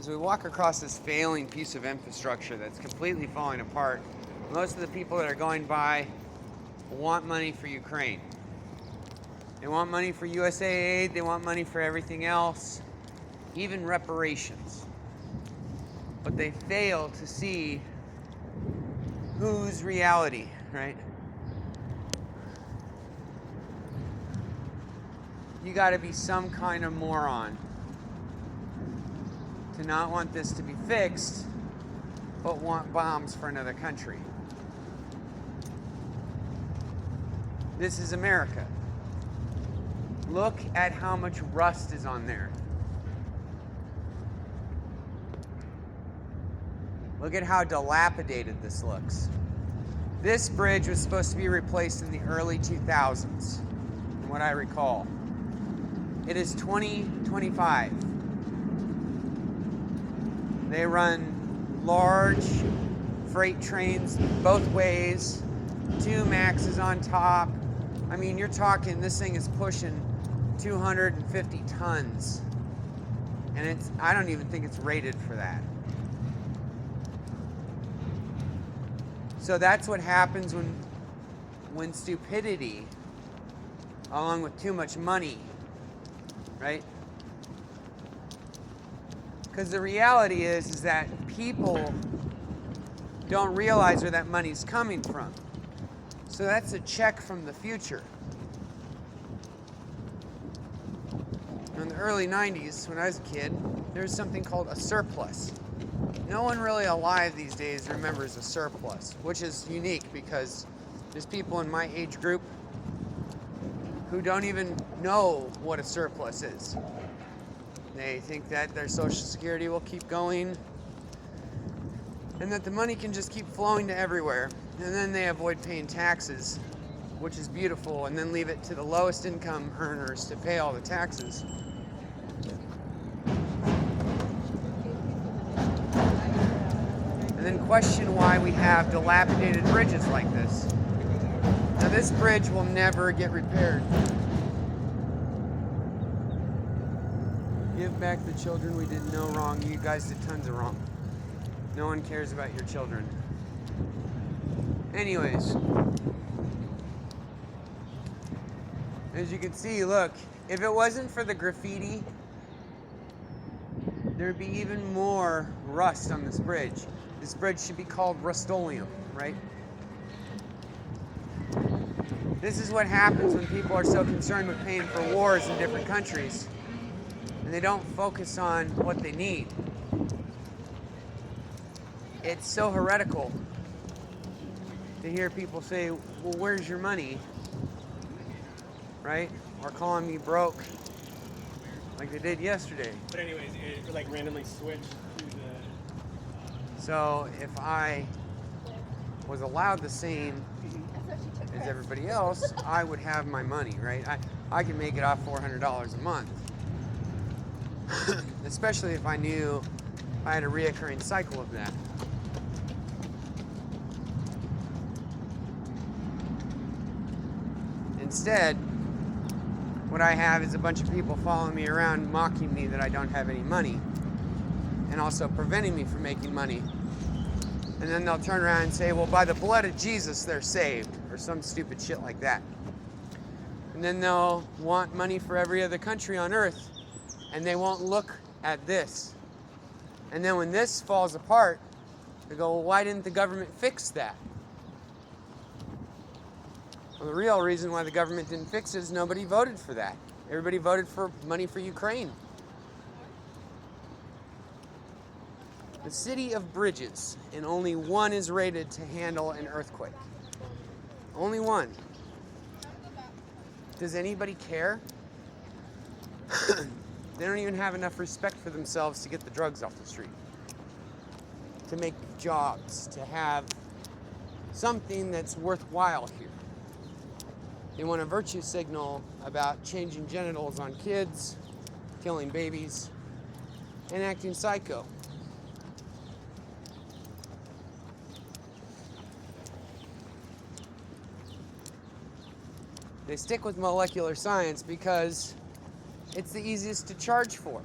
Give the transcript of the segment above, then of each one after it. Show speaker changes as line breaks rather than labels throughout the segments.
as we walk across this failing piece of infrastructure that's completely falling apart, most of the people that are going by want money for Ukraine. They want money for USAid, they want money for everything else, even reparations. But they fail to see whose reality, right? You gotta be some kind of moron to not want this to be fixed, but want bombs for another country. This is America. Look at how much rust is on there. Look at how dilapidated this looks. This bridge was supposed to be replaced in the early 2000s, from what I recall. It is 2025. They run large freight trains both ways, 2 Maxes on top. I mean, you're talking, this thing is pushing 250 tons. And I don't even think it's rated for that. So that's what happens when stupidity, along with too much money, right? Because the reality is that people don't realize where that money's coming from. So that's a check from the future. In the early 90s, when I was a kid, there was something called a surplus. No one really alive these days remembers a surplus, which is unique because there's people in my age group who don't even know what a surplus is. They think that their Social Security will keep going and that the money can just keep flowing to everywhere. And then they avoid paying taxes, which is beautiful, and then leave it to the lowest income earners to pay all the taxes. And then question why we have dilapidated bridges like this. Now this bridge will never get repaired. Give back the children we did no wrong. You guys did tons of wrong. No one cares about your children. Anyways, as you can see, look, if it wasn't for the graffiti, there'd be even more rust on this bridge. This bridge should be called Rust-Oleum, right? This is what happens when people are so concerned with paying for wars in different countries and they don't focus on what they need. It's so heretical to hear people say, well, where's your money? Right? Or calling me broke like they did yesterday.
But anyways, it like randomly switched to the...
So if I was allowed the same as everybody else, I would have my money, right? I could make it off $400 a month. Especially if I knew I had a reoccurring cycle of that. Instead, what I have is a bunch of people following me around, mocking me that I don't have any money, and also preventing me from making money. And then they'll turn around and say, well, by the blood of Jesus, they're saved, or some stupid shit like that. And then they'll want money for every other country on earth, and they won't look at this. And then when this falls apart, they go, well, why didn't the government fix that? Well, the real reason why the government didn't fix it is nobody voted for that. Everybody voted for money for Ukraine. The city of bridges, and only one is rated to handle an earthquake. Only one. Does anybody care? They don't even have enough respect for themselves to get the drugs off the street, to make jobs, to have something that's worthwhile here. They want a virtue signal about changing genitals on kids, killing babies, and acting psycho. They stick with molecular science because it's the easiest to charge for.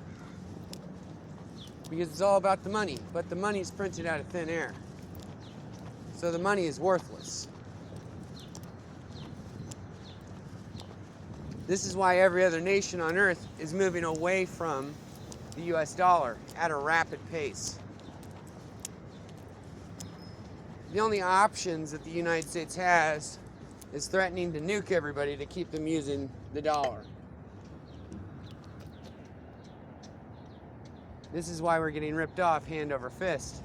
because it's all about the money, but the money's printed out of thin air. So the money is worthless. This is why every other nation on earth is moving away from the US dollar at a rapid pace. The only options that the United States has is threatening to nuke everybody to keep them using the dollar. This is why we're getting ripped off hand over fist.